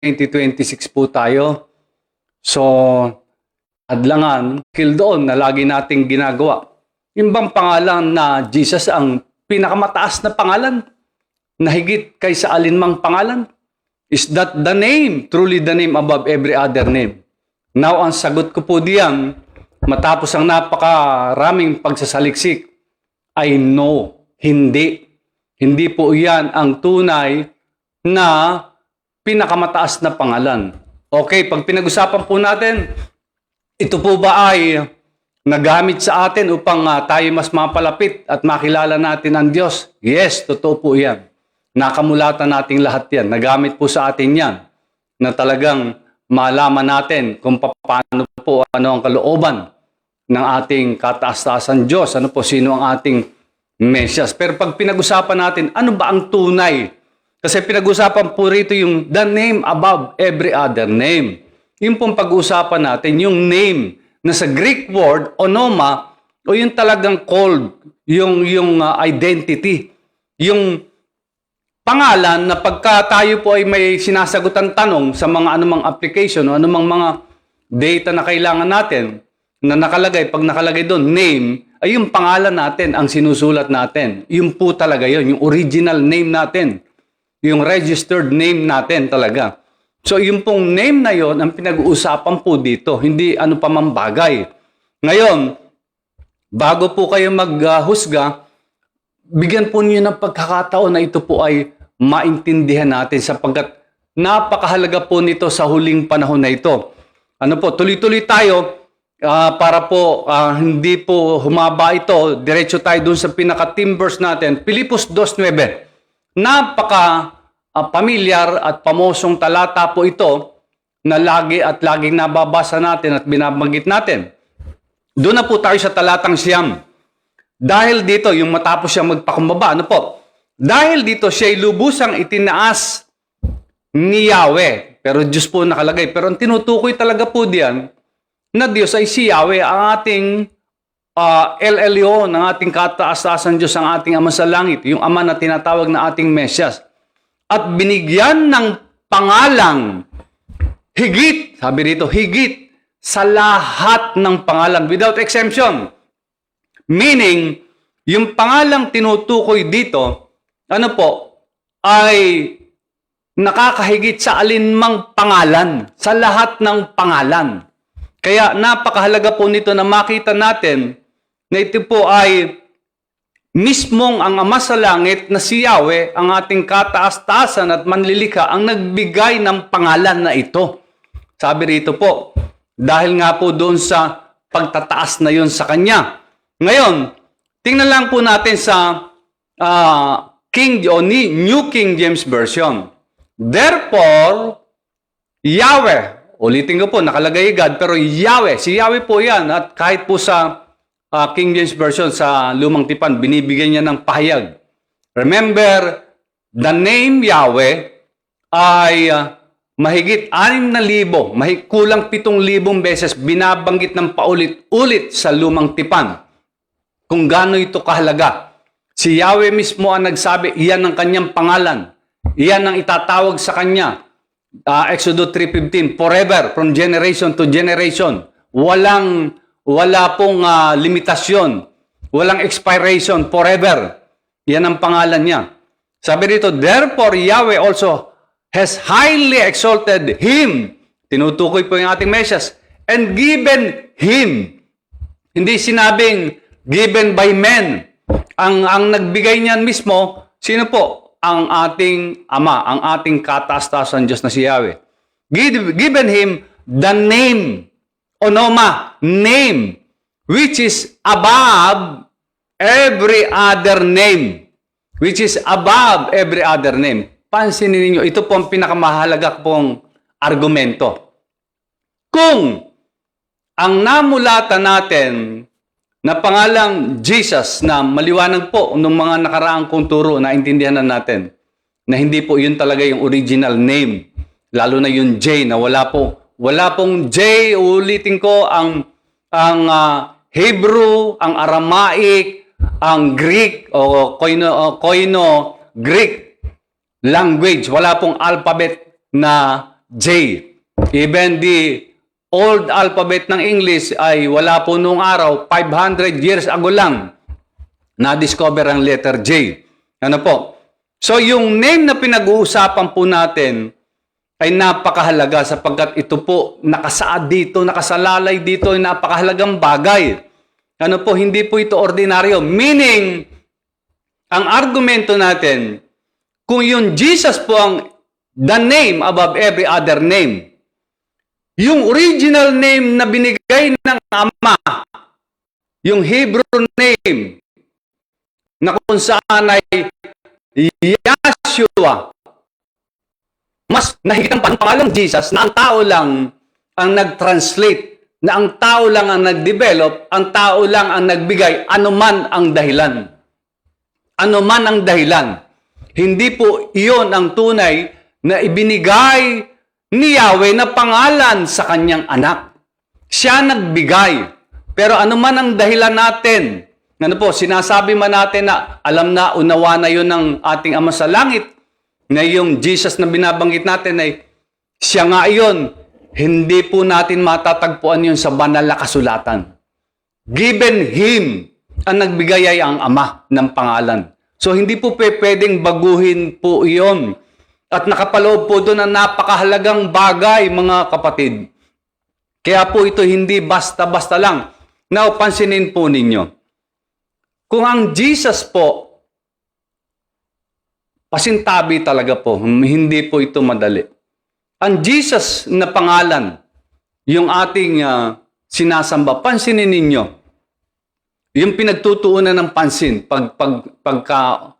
2026 po tayo. So, adlangan, kill doon na lagi nating ginagawa. Yung bang pangalan na Jesus ang pinakamataas na pangalan na higit kaysa alinmang pangalan? Is that the name, truly the name above every other name? Now, ang sagot ko po diyan, matapos ang napakaraming pagsasaliksik, ay no, hindi. Hindi po yan ang tunay na pinakamataas na pangalan. Okay, pag pinag-usapan po natin, ito po ba ay nagamit sa atin upang tayo mas mapalapit at makilala natin ang Diyos? Yes, totoo po yan. Nakamulatan nating lahat yan. Nagamit po sa atin yan na talagang malaman natin kung paano po, ano ang kalooban ng ating kataas-taasan Diyos. Ano po, sino ang ating Mesyas. Pero pag pinag-usapan natin, ano ba ang tunay? Kasi pinag-usapan po rito yung the name above every other name. Yung pong pag-usapan natin, yung name na sa Greek word, onoma, o yung talagang called, yung identity. Yung pangalan na pagka tayo po ay may sinasagutan tanong sa mga anumang application o anumang mga data na kailangan natin, na nakalagay, pag nakalagay doon, name, ay yung pangalan natin ang sinusulat natin. Yung po talaga yun, yung original name natin. Yung registered name natin talaga. So yung pong name na yon ang pinag-uusapan po dito, hindi ano pa mang bagay. Ngayon, bago po kayo maghusga, bigyan po niyo ng pagkakataon na ito po ay maintindihan natin sapagkat napakahalaga po nito sa huling panahon na ito. Ano po, tuloy-tuloy tayo para po hindi po humaba ito. Diretso tayo dun sa pinaka-team verse natin, Filipos 2:9. Napaka pamilyar at pamosong talata po ito na lagi at laging nababasa natin at binabanggit natin. Doon na po tayo sa talatang 9. Dahil dito, yung matapos siyang magpakumbaba, ano po? Dahil dito siya'y lubusang itinaas ni Yahweh. Pero Diyos po nakalagay. Pero ang tinutukoy talaga po diyan na Diyos ay si Yahweh, ang ating El Elyon, ang ating kataas-taasan Diyos, ang ating Ama sa langit, yung Ama na tinatawag na ating Mesyas. At binigyan ng pangalang higit, sabi dito, higit sa lahat ng pangalan, without exemption. Meaning, yung pangalang tinutukoy dito, ano po, ay nakakahigit sa alinmang pangalan, sa lahat ng pangalan. Kaya napakahalaga po nito na makita natin na ito po ay mismong ang Ama sa langit na si Yahweh, ang ating kataas-taasan at manlilikha, ang nagbigay ng pangalan na ito. Sabi rito po, dahil nga po doon sa pagtataas na yun sa Kanya. Ngayon, tingnan lang po natin sa New King James Version. Therefore, Yahweh, ulitin ko po, nakalagay God, pero Yahweh, si Yahweh po yan. At kahit po sa King James Version, sa Lumang Tipan, binibigyan niya ng pahayag. Remember, the name Yahweh ay mahigit 6,000, kulang 7,000 beses binabanggit ng paulit-ulit sa Lumang Tipan. Kung gaano ito kahalaga. Si Yahweh mismo ang nagsabi, iyan ang kanyang pangalan. Iyan ang itatawag sa kanya. Exodus 3:15, forever, from generation to generation. Wala pong limitasyon. Walang expiration, forever. Yan ang pangalan niya. Sabi dito, therefore Yahweh also has highly exalted Him. Tinutukoy po yung ating Mesyas. And given Him. Hindi sinabing given by men. Ang nagbigay niyan mismo, sino po? Ang ating Ama, ang ating kataas-taasan Diyos na si Yahweh. Given Him the name, onoma, name, which is above every other name. Which is above every other name. Pansinin ninyo, ito po ang pinakamahalaga pong argumento. Kung ang namulatan natin na pangalang Jesus na maliwanag po nung mga nakaraang kong turo na intindihan natin na hindi po yun talaga yung original name. Lalo na yung J na wala pong J, ulitin ko, ang Hebrew, ang Aramaic, ang Greek o Koino Greek language. Wala pong alphabet na J. Even the old alphabet ng English ay wala po noong araw, 500 years ago lang, na-discover ang letter J. Ano po? So yung name na pinag-uusapan po natin ay napakahalaga sapagkat ito po nakasaad dito, nakasalalay dito, ay napakahalagang bagay. Ano po, hindi po ito ordinaryo. Meaning, ang argumento natin, kung yung Jesus po ang the name above every other name, yung original name na binigay ng Ama, yung Hebrew name, na kung saan ay Yahshua, mas nahigit ang pangalang Jesus na ang tao lang ang nag-translate, na ang tao lang ang nag-develop, ang tao lang ang nagbigay, anuman ang dahilan. Anuman ang dahilan. Hindi po iyon ang tunay na ibinigay ni Yahweh na pangalan sa kanyang anak. Siya nagbigay. Pero anuman ang dahilan natin, ano po, sinasabi man natin na alam na, unawa na yun ng ating Ama sa Langit, na yung Jesus na binabanggit natin ay siya nga iyon, hindi po natin matatagpuan yun sa banal na kasulatan. Given Him, ang nagbigay ay ang Ama ng pangalan. So hindi po pwedeng baguhin po iyon. At nakapaloob po doon ang napakahalagang bagay, mga kapatid. Kaya po ito hindi basta-basta lang. Now, pansinin po ninyo. Kung ang Jesus po, pasintabi talaga po, hindi po ito madali. Ang Jesus na pangalan, yung ating sinasamba, pansinin ninyo, yung pinagtutuunan ng pansin pagka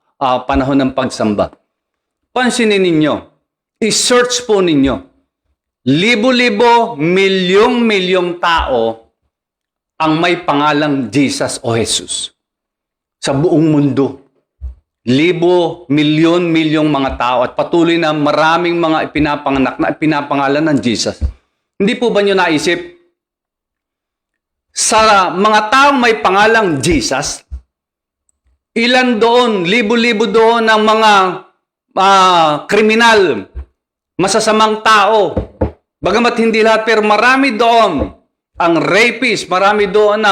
panahon ng pagsamba. Pansinin ninyo, i-search po ninyo, libo-libo, milyong-milyong tao ang may pangalang Jesus o Jesus sa buong mundo. Libo, milyon-milyong mga tao at patuloy na maraming mga ipinapanganak na ipinapangalan ng Jesus. Hindi po ba nyo naisip? Sa mga taong may pangalang Jesus, ilan doon, libo-libo doon ang mga kriminal, masasamang tao. Bagamat hindi lahat, pero marami doon ang rapist, marami doon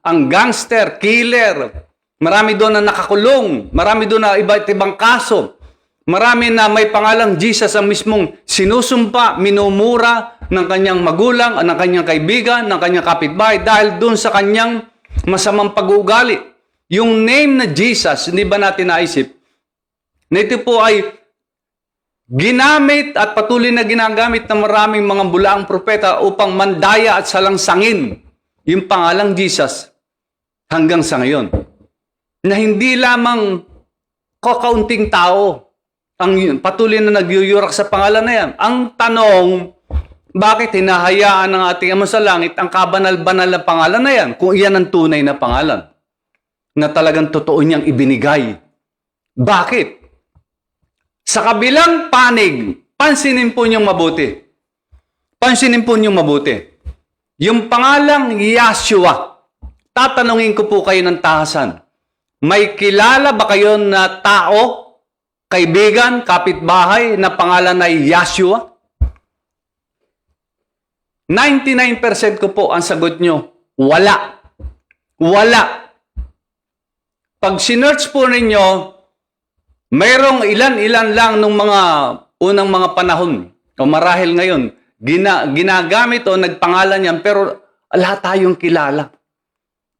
ang gangster, killer, marami doon na nakakulong, marami doon na iba't ibang kaso. Marami na may pangalang Jesus ang mismong sinusumpa, minumura ng kanyang magulang, ng kanyang kaibigan, ng kanyang kapitbahay dahil doon sa kanyang masamang pag-uugali. Yung name na Jesus, hindi ba natin naisip? Na ito po ay ginamit at patuloy na ginagamit ng maraming mga bulaang propeta upang mandaya at salangsangin yung pangalang Jesus hanggang sa ngayon. Na hindi lamang kakaunting tao ang patuloy na nagyuyurak sa pangalan na yan. Ang tanong, bakit hinahayaan ng ating Ama sa Langit ang kabanal-banal na pangalan na yan kung iyan ang tunay na pangalan na talagang totoo niyang ibinigay? Bakit? Sa kabilang panig, pansinin po niyong mabuti. Pansinin po niyong mabuti. Yung pangalang Yahshua, tatanungin ko po kayo ng tahasan. May kilala ba kayo na tao, kaibigan, kapitbahay na pangalan ay Yahshua? 99% ko po ang sagot nyo, wala. Wala. Pag sinearch po ninyo, mayroong ilan-ilan lang nung mga unang mga panahon o marahil ngayon, ginagamit o nagpangalan yan, pero lahat tayong kilala.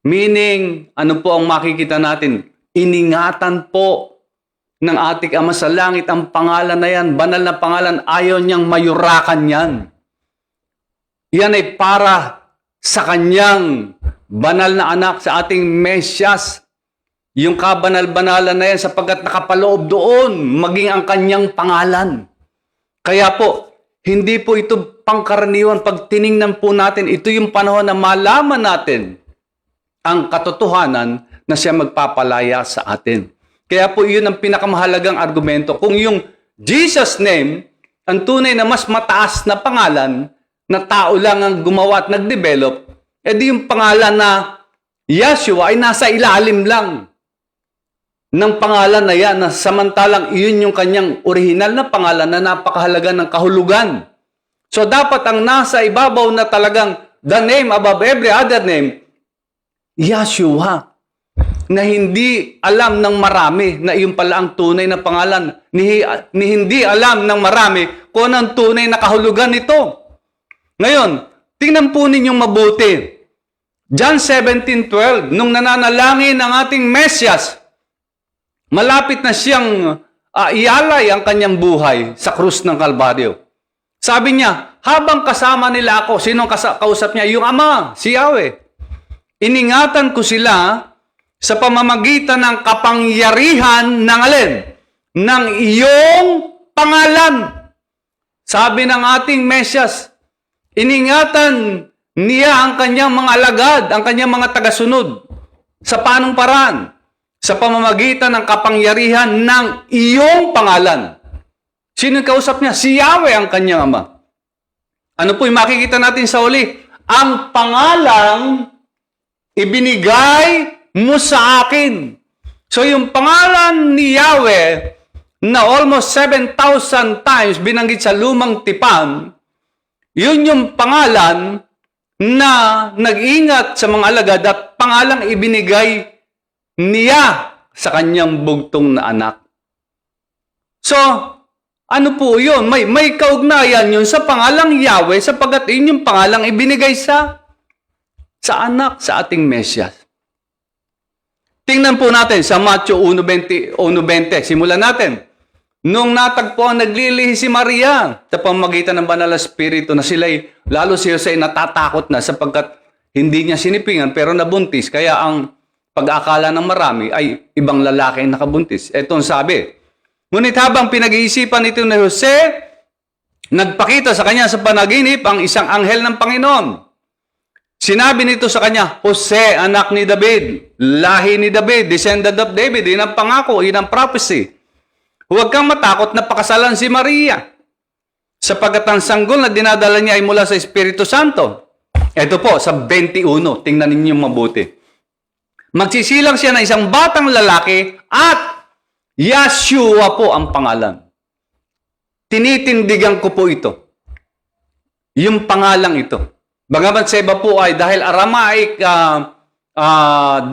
Meaning, ano po ang makikita natin? Iningatan po ng ating Ama sa Langit ang pangalan na yan, banal na pangalan, ayaw niyang mayurakan yan. Yan ay para sa kanyang banal na anak, sa ating Mesyas. Yung kabanal-banalan na yan sapagkat nakapaloob doon maging ang kanyang pangalan. Kaya po, hindi po ito pangkaraniwan. Pag tiningnan po natin, ito yung panahon na malaman natin ang katotohanan na siya magpapalaya sa atin. Kaya po yun ang pinakamahalagang argumento. Kung yung Jesus name, ang tunay na mas mataas na pangalan, na tao lang ang gumawa at nag-develop, edi yung pangalan na Yahshua ay nasa ilalim lang ng pangalan na yan, na samantalang iyon yung kanyang original na pangalan na napakahalaga ng kahulugan So dapat ang nasa ibabaw na talagang the name above every other name, Yahshua. Na hindi alam ng marami na iyon pala ang tunay na pangalan. Ni hindi alam ng marami kung ang tunay na kahulugan nito. Ngayon, tingnan po ninyong mabuti. John 17:12, nung nananalangin ang ating Mesyas, malapit na siyang ialay ang kanyang buhay sa krus ng Kalbaryo. Sabi niya, habang kasama nila ako, sinong kausap niya? Yung Ama, si Yahweh. Iningatan ko sila sa pamamagitan ng kapangyarihan ng alin? Ng iyong pangalan. Sabi ng ating Mesyas, iningatan niya ang kanyang mga alagad, ang kanyang mga tagasunod. Sa paanong paraan? Sa pamamagitan ng kapangyarihan ng iyong pangalan. Sino kausap niya? Si Yahweh ang kanyang Ama. Ano po yung makikita natin sa uli? Ang pangalang ibinigay mo sa akin. So yung pangalan ni Yahweh na almost 7,000 times binanggit sa lumang tipan, yun yung pangalan na nag-ingat sa mga alagad at pangalang ibinigay niya sa kanyang bugtong na anak. So, ano po yun? May kaugnayan yun sa pangalang Yahweh sapagkat yun yung pangalang ibinigay sa anak, sa ating Mesyas. Tingnan po natin sa Matthew 1:20. Simulan natin. Nung natagpuan naglilihi si Maria sa pamamagitan ng Banal na Espiritu na sila'y, lalo si Jose natatakot na sapagkat hindi niya sinipingan pero nabuntis. Kaya ang pag-aakala ng marami ay ibang lalaki ang nakabuntis. Ito ang sabi. Ngunit habang pinag-iisipan ito ni Jose, nagpakita sa kanya sa panaginip ang isang anghel ng Panginoon. Sinabi nito sa kanya, Jose, anak ni David, lahi ni David, descendant of David, yun ang pangako, yun ang prophecy. Huwag kang matakot na pakasalan si Maria, sapagkat ang sanggol na dinadala niya ay mula sa Espiritu Santo. Ito po, sa 21, tingnan ninyo mabuti. Magsisilang siya ng isang batang lalaki at Yahshua po ang pangalan. Tinitindigan ko po ito. Yung pangalang ito. Bagamat sa iba po ay dahil Aramaic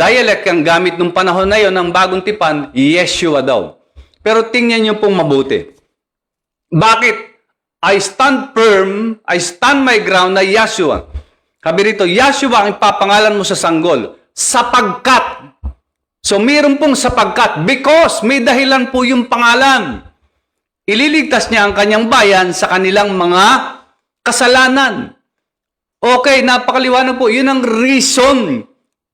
dialect ang gamit nung panahon na yon ng bagong tipan, Yeshua daw. Pero tingnan niyo pong mabuti. Bakit? I stand firm, I stand my ground na Yahshua. Sabi rito, Yahshua ang ipapangalan mo sa sanggol. Sapagkat. So mayroon pong sapagkat. Because may dahilan po yung pangalan. Ililigtas niya ang kanyang bayan sa kanilang mga kasalanan. Okay, napakaliwanag po. Yun ang reason.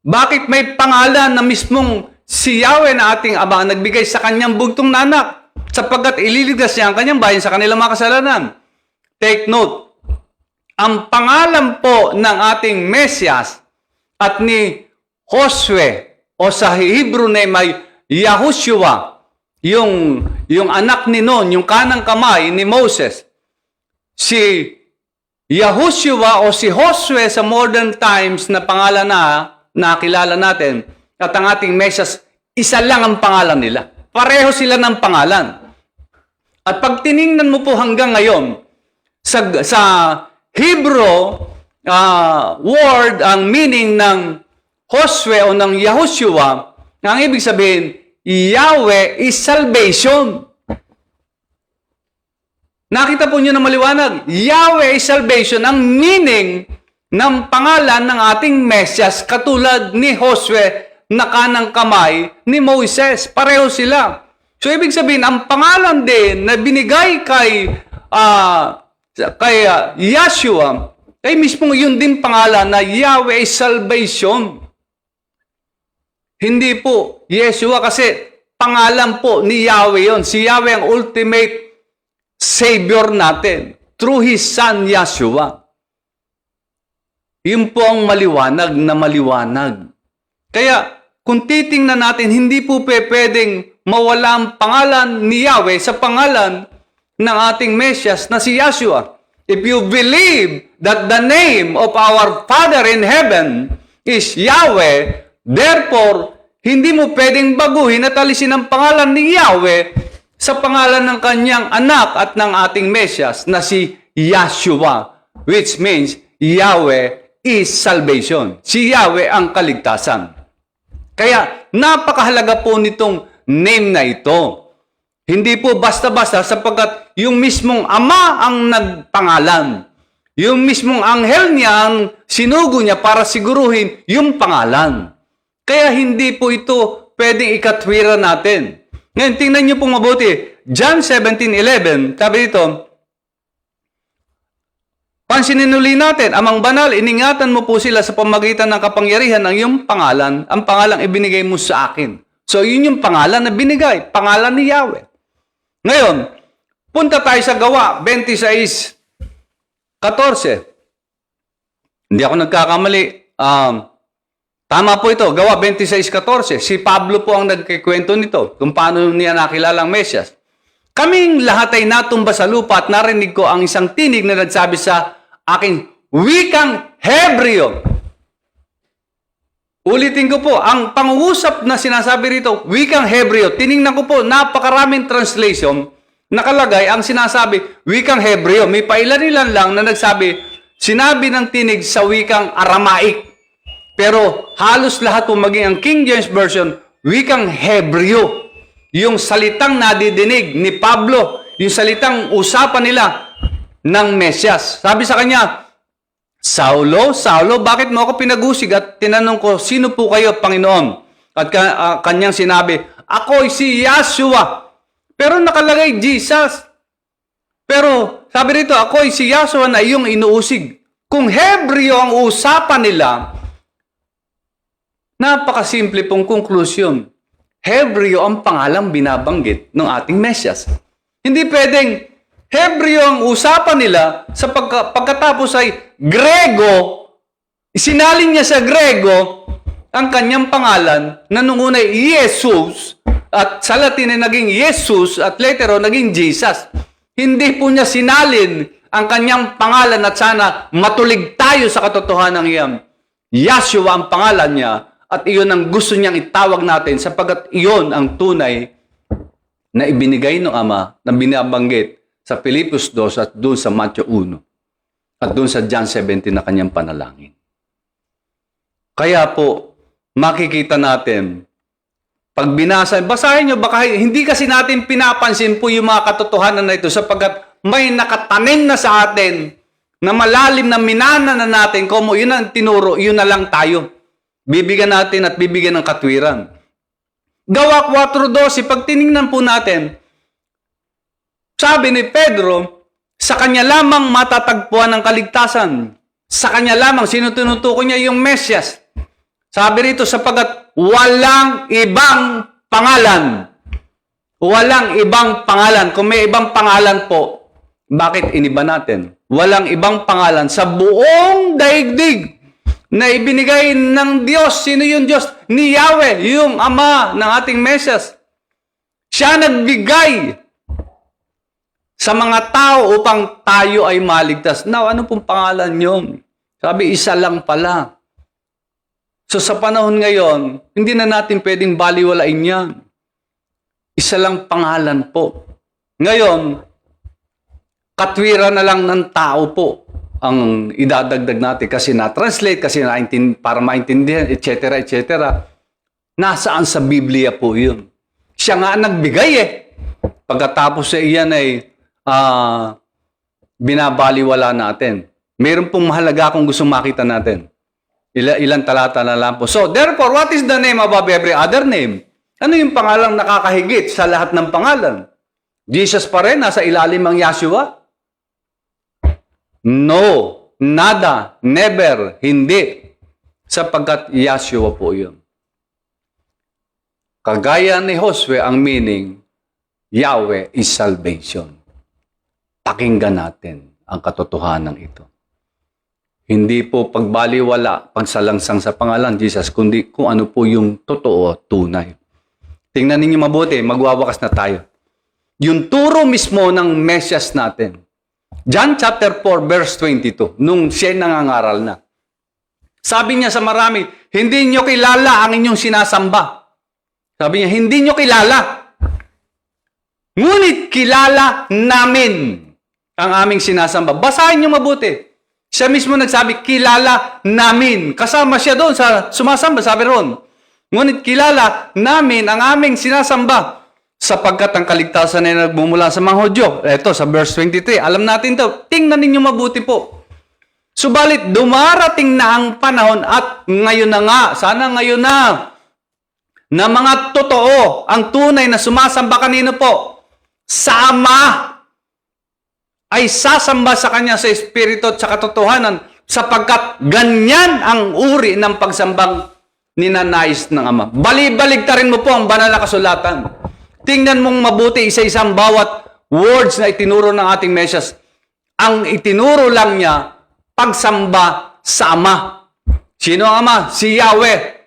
Bakit may pangalan na mismong si Yahweh na ating Ama nagbigay sa kanyang bugtong na anak? Sapagkat ililigtas niya ang kanyang bayan sa kanilang mga kasalanan. Take note. Ang pangalan po ng ating Mesyas at ni Josue o sa Hebrew name ay Yahushua, yung anak ni Nun, yung kanang kamay ni Moses. Si Yahushua o si Josue sa modern times na pangalan na nakilala natin at ang ating Mesyas, isa lang ang pangalan nila. Pareho sila ng pangalan. At pag tiningnan mo po hanggang ngayon, sa Hebrew word, ang meaning ng Josue o ng Yahushua, ang ibig sabihin, Yahweh is salvation. Nakita po nyo na maliwanag. Yahweh is salvation. Ang meaning ng pangalan ng ating Mesyas katulad ni Josue na kanang kamay ni Moises. Pareho sila. So, ibig sabihin, ang pangalan din na binigay kay Yahshua, ay mismo yun din pangalan na Yahweh is salvation. Hindi po Yeshua kasi pangalan po ni Yahweh yun. Si Yahweh ang ultimate Savior natin through His Son Yahshua. Yun po ang maliwanag na maliwanag. Kaya kung titingnan natin, hindi po pwedeng mawala ang pangalan ni Yahweh sa pangalan ng ating Mesyas na si Yahshua. If you believe that the name of our Father in heaven is Yahweh, therefore, hindi mo pwedeng baguhin at alisin ang pangalan ni Yahweh sa pangalan ng kanyang anak at ng ating Mesyas na si Yahshua, which means Yahweh is salvation. Si Yahweh ang kaligtasan. Kaya napakahalaga po nitong name na ito. Hindi po basta-basta sapagkat yung mismong Ama ang nagpangalan. Yung mismong anghel niya ang sinugo niya para siguruhin yung pangalan. Kaya hindi po ito pwedeng ikatwira natin. Ngayon, tingnan niyo pong mabuti. John 17:11, sabi dito, pansinin uli natin, Amang Banal, iningatan mo po sila sa pamagitan ng kapangyarihan ng iyong pangalan, ang pangalang ibinigay mo sa akin. So, yun yung pangalan na binigay, pangalan ni Yahweh. Ngayon, punta tayo sa Gawa 26:14. Hindi ako nagkakamali. Tama po ito, Gawa 26:14. Si Pablo po ang nagkikwento nito kung paano niya nakilala ang Mesyas. Kaming lahat ay natumba sa lupa at narinig ko ang isang tinig na nagsabi sa aking wikang Hebreo. Ulitin ko po, ang pangungusap na sinasabi rito, wikang Hebreo. Tiningnan ko po, napakaraming translation. Nakalagay, ang sinasabi, wikang Hebreo. May pailan-ilan lang na nagsabi, sinabi ng tinig sa wikang Aramaic. Pero halos lahat po maging ang King James Version, wikang Hebreo. Yung salitang nadidinig ni Pablo, yung salitang usapan nila ng Mesyas. Sabi sa kanya, Saulo, Saulo, bakit mo ako pinagusig? At tinanong ko, sino po kayo, Panginoon? At kanyang sinabi, ako'y si Yahshua. Pero nakalagay, Jesus. Pero sabi rito, ako'y si Yahshua na iyong inuusig. Kung Hebreo ang usapan nila, napakasimple pong konklusyon. Hebreo ang pangalang binabanggit ng ating Mesyas. Hindi pwedeng Hebreo ang usapan nila sa pagkatapos ay Grego, isinalin niya sa Grego ang kanyang pangalan na nung una ay Jesus at sa Latin ay naging Jesus at later on naging Jesus. Hindi po niya sinalin ang kanyang pangalan at sana matulig tayo sa katotohanan iyan. Yahshua ang pangalan niya at iyon ang gusto niyang itawag natin sapagkat iyon ang tunay na ibinigay ng Ama na binabanggit sa Filipos 2 at doon sa Matthew 1 at doon sa John 17 na kanyang panalangin. Kaya po, makikita natin, pag binasa, basahin nyo, baka hindi kasi natin pinapansin po yung mga katotohanan na ito sapagkat may nakatanim na sa atin na malalim na minana na natin kung yun ang tinuro, yun na lang tayo. Bibigyan natin at bibigyan ng katwiran. Gawa 4:12, pag tinignan po natin, sabi ni Pedro, sa kanya lamang matatagpuan ang kaligtasan. Sa kanya lamang, sino tinutukoy niya? Yung Mesyas. Sabi rito, sapagat walang ibang pangalan. Walang ibang pangalan. Kung may ibang pangalan po, bakit iniba natin? Walang ibang pangalan sa buong daigdig na ibinigay ng Diyos. Sino yung Diyos? Ni Yahweh, yung Ama ng ating Mesyas. Siya nagbigay sa mga tao upang tayo ay maligtas. Now, ano pong pangalan yun? Sabi, isa lang pala. So sa panahon ngayon, hindi na natin pwedeng baliwalain yan. Isa lang pangalan po. Ngayon, katwiran na lang ng tao po ang idadagdag natin kasi na-translate, kasi para maintindihan, etc., etc. Nasaan sa Biblia po yun? Siya nga nagbigay eh. Pagkatapos sa iyan ay binabaliwala natin. Mayroon pong mahalaga kung gusto makita natin. Ilang talata na lang po. So, therefore, what is the name above every other name? Ano yung pangalang nakakahigit sa lahat ng pangalan? Jesus pa rin, nasa ilalim ang Yahshua? No, nada, never, hindi. Sapagkat Yahshua po yun. Kagaya ni Josue, ang meaning, Yahweh is salvation. Pakinggan natin ang katotohanan ito. Hindi po pagbaliwala, pagsalangsang sa pangalan Jesus, kundi kung ano po yung totoo, tunay. Tingnan ninyo mabuti, magwawakas na tayo. Yung turo mismo ng Mesyas natin. John chapter 4 verse 22, nung siya nangangaral na. Sabi niya sa marami, hindi nyo kilala ang inyong sinasamba. Sabi niya, hindi nyo kilala. Ngunit kilala namin. ang aming sinasamba. Basahin niyo mabuti. Siya mismo nagsabi, kilala namin. Kasama siya doon sa sumasamba, sabi ron. Ngunit kilala namin ang aming sinasamba sapagkat ang kaligtasan ay nagmumula sa mga Hudyo. Ito, sa verse 23. Alam natin to. Tingnan ninyo mabuti po. Subalit, dumarating na ang panahon at ngayon na nga, sana ngayon na mga totoo, ang tunay na sumasamba kanino po? Sa Ama ay sasamba sa Kanya sa Espiritu at sa katotohanan sapagkat ganyan ang uri ng pagsambang ninanais ng Ama. Bali-baligtarin mo po ang banal na kasulatan. Tingnan mong mabuti isa-isang bawat words na itinuro ng ating Mesyas. Ang itinuro lang niya, pagsamba sa Ama. Sino ang Ama? Si Yahweh.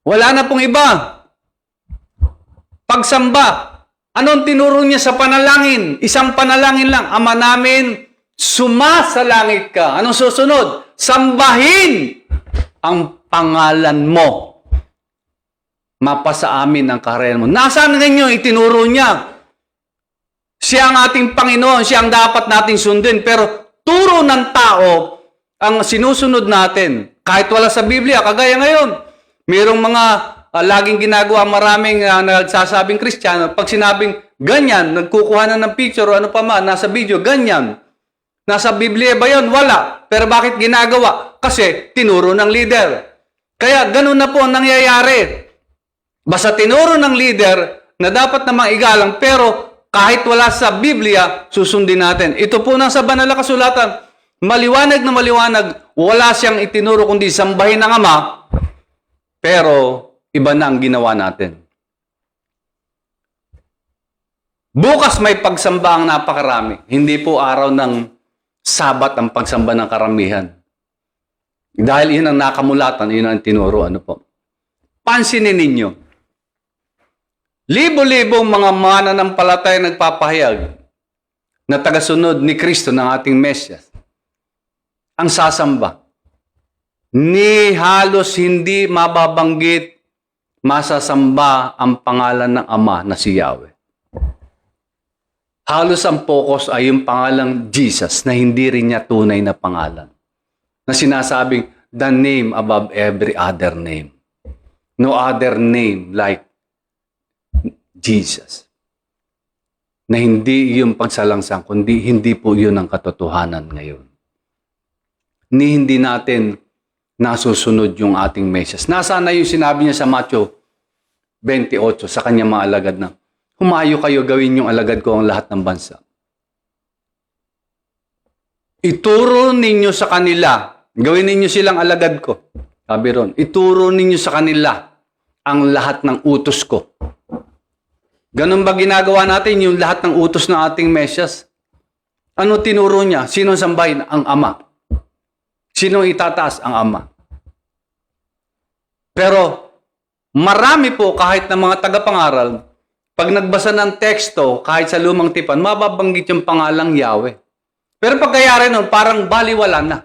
Wala na pong iba. Pagsamba. Anong tinuro niya sa panalangin? Isang panalangin lang. Ama namin, sumasalangit ka. Anong susunod? Sambahin ang pangalan mo. Mapasa amin ang kaharian mo. Nasaan ngayon itinuro niya? Siya ang ating Panginoon. Siya ang dapat nating sundin. Pero turo ng tao ang sinusunod natin. Kahit wala sa Biblia, kagaya ngayon. Mayroong mga laging ginagawa maraming nagsasabing Kristiyano. Pag sinabing ganyan, nagkukuha na ng picture o ano pa man, nasa video, ganyan. Nasa Biblia ba yun? Wala. Pero bakit ginagawa? Kasi tinuro ng leader. Kaya ganun na po ang nangyayari. Basta tinuro ng leader na dapat namang igalang, pero kahit wala sa Biblia, susundin natin. Ito po nasa banal na kasulatan. Maliwanag na maliwanag, wala siyang itinuro kundi sambahin ng Ama, pero iba na ang ginawa natin. Bukas may pagsamba ang napakarami. Hindi po araw ng Sabat ang pagsamba ng karamihan. Dahil yun ang nakamulatan, yun ang tinuro. Ano po? Pansinin ninyo. Libo-libong mga mananampalataya nagpapahayag na tagasunod ni Kristo ng ating Mesyas. Ang sasamba. Ni halos hindi mababanggit masasamba ang pangalan ng Ama na si Yahweh. Halos ang focus ay yung pangalang Jesus na hindi rin niya tunay na pangalan. Na sinasabing, the name above every other name. No other name like Jesus. Na hindi yung pagsalangsang, kundi hindi po yun ang katotohanan ngayon. Hindi natin nasusunod yung ating Mesyas. Nasaan na yung sinabi niya sa Matthew 28 sa kanyang mga alagad na, humayo kayo, gawin yung alagad ko ang lahat ng bansa. Ituro ninyo sa kanila, gawin ninyo silang alagad ko. Sabi ron, ituro ninyo sa kanila ang lahat ng utos ko. Ganun ba ginagawa natin yung lahat ng utos ng ating Mesyas? Ano tinuro niya? Sino sambahin? Ang Ama. Sino itataas? Ang Ama. Pero marami po kahit ng mga tagapangaral, pag nagbasa ng teksto, kahit sa lumang tipan, mababanggit yung pangalang Yahweh. Pero pagkayari nun, parang baliwala na.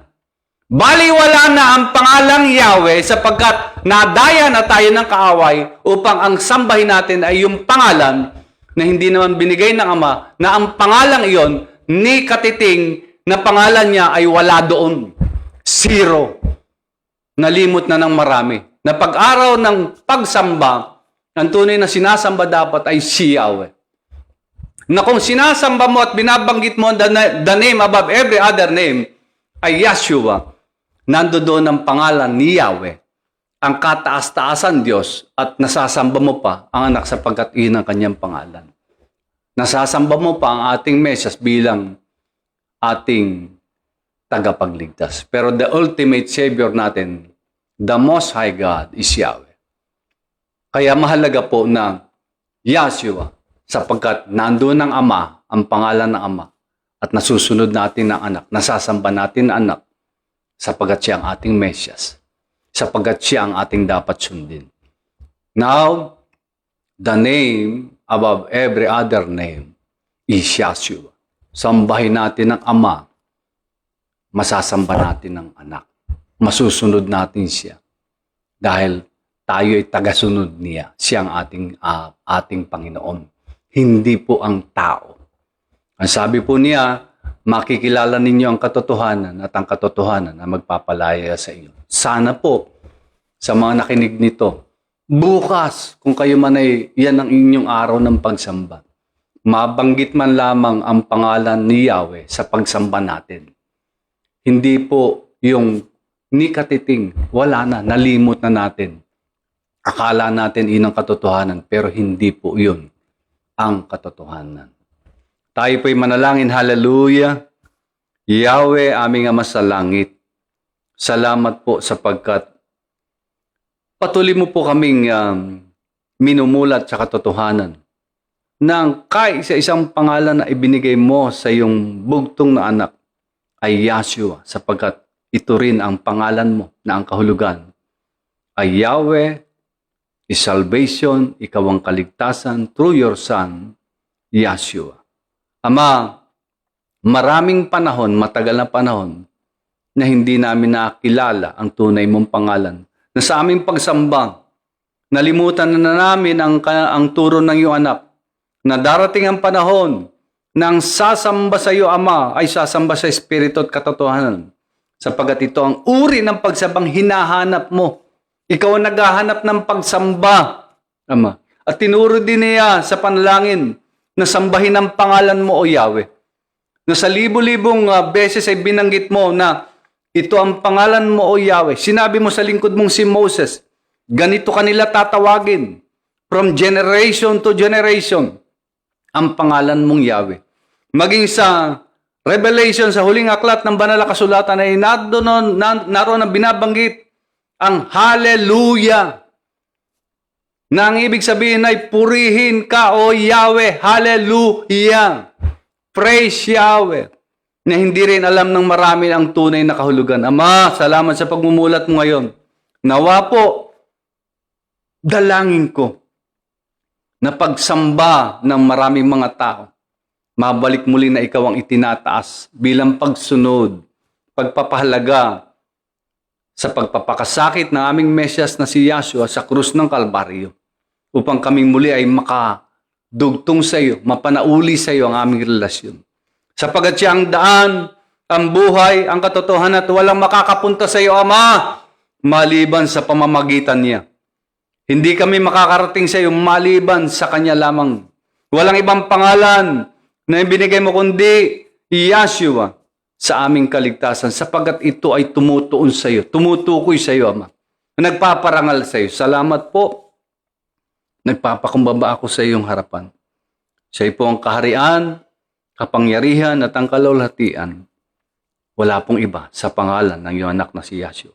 Baliwala na ang pangalang Yahweh sapagkat nadaya na tayo ng kaaway upang ang sambahin natin ay yung pangalan na hindi naman binigay ng Ama, na ang pangalang iyon, ni katiting na pangalan niya ay wala doon. Zero. Nalimot na ng marami. Na pag-araw ng pagsamba, ang tunay na sinasamba dapat ay si Yahweh. Na kung sinasamba mo at binabanggit mo the name above every other name ay Yeshua, nando doon ang pangalan ni Yahweh, ang kataas-taasan Diyos, at nasasamba mo pa ang anak sapagkat iyon ang kanyang pangalan. Nasasamba mo pa ang ating Mesyas bilang ating tagapagligtas. Pero the ultimate Savior natin, the Most High God, is Yahweh. Kaya mahalaga po na Yeshua, sapagkat nandoon ang Ama, ang pangalan ng Ama, at nasusunod natin ang anak, nasasamba natin ang anak, sapagkat siya ang ating Mesyas, sapagkat siya ang ating dapat sundin. Now, the name above every other name is Yeshua. Sambahin natin ang Ama, masasamba natin ang anak. Masusunod natin siya. Dahil tayo ay tagasunod niya. Siya ang ating Panginoon. Hindi po ang tao. Ang sabi po niya, makikilala ninyo ang katotohanan at ang katotohanan na magpapalaya sa inyo. Sana po, sa mga nakinig nito, bukas, kung kayo man ay yan ang inyong araw ng pagsamba, mabanggit man lamang ang pangalan ni Yahweh sa pagsamba natin. Hindi po yung ni katiting, wala na, nalimot na natin. Akala natin inang katotohanan, pero hindi po yun ang katotohanan. Tayo po'y manalangin, hallelujah. Yahweh, aming Ama sa langit, salamat po sapagkat patuloy mo po kaming minumulat sa katotohanan ng kahit sa isang pangalan na ibinigay mo sa iyong bugtong na anak ay Yahshua, sapagkat ito rin ang pangalan mo na ang kahulugan ay Yahweh is salvation, ikaw ang kaligtasan through your Son, Yahshua. Ama, maraming panahon, matagal na panahon, na hindi namin nakilala ang tunay mong pangalan. Na sa aming pagsamba, nalimutan na namin ang turo ng iyong anak. Na darating ang panahon na ang sasamba sa iyo, Ama, ay sasamba sa Espiritu at katotohanan. Sapagat ito ang uri ng pagsambang hinahanap mo. Ikaw ang naghahanap ng pagsamba, Ama. At tinuro din niya sa panalangin na sambahin ang pangalan mo, O Yahweh. Na sa libo-libong beses ay binanggit mo na ito ang pangalan mo, O Yahweh. Sinabi mo sa lingkod mong si Moses, ganito kanila tatawagin from generation to generation ang pangalan mong Yahweh. Maging sa Revelation, sa huling aklat ng banal na kasulatan ay naroon ang binabanggit ang Hallelujah. Na ang ibig sabihin ay purihin ka, O Yahweh. Hallelujah. Praise Yahweh. Na hindi rin alam ng marami ang tunay na kahulugan. Ama, salamat sa pagmumulat mo ngayon. Nawa po, dalangin ko na pagsamba ng maraming mga tao, mabalik muli na ikaw ang itinataas bilang pagsunod, pagpapahalaga sa pagpapakasakit ng aming Mesyas na si Yahshua sa krus ng Kalbaryo, upang kaming muli ay makadugtong sa iyo, mapanauli sa iyo ang aming relasyon. Sapagat siya ang daan, ang buhay, ang katotohanan at walang makakapunta sa iyo, Ama, maliban sa pamamagitan niya. Hindi kami makakarating sa iyo maliban sa Kanya lamang. Walang ibang pangalan na ibinigay mo kundi Yahshua sa aming kaligtasan, sapagat ito ay tumutuon sa iyo, tumutukoy sa iyo, Ama. Nagpaparangal sa iyo. Salamat po. Nagpapakumbaba ako sa iyong harapan. Sa iyo po ang kaharian, kapangyarihan at ang kalawalhatian. Wala pong iba sa pangalan ng iyong anak na si Yahshua.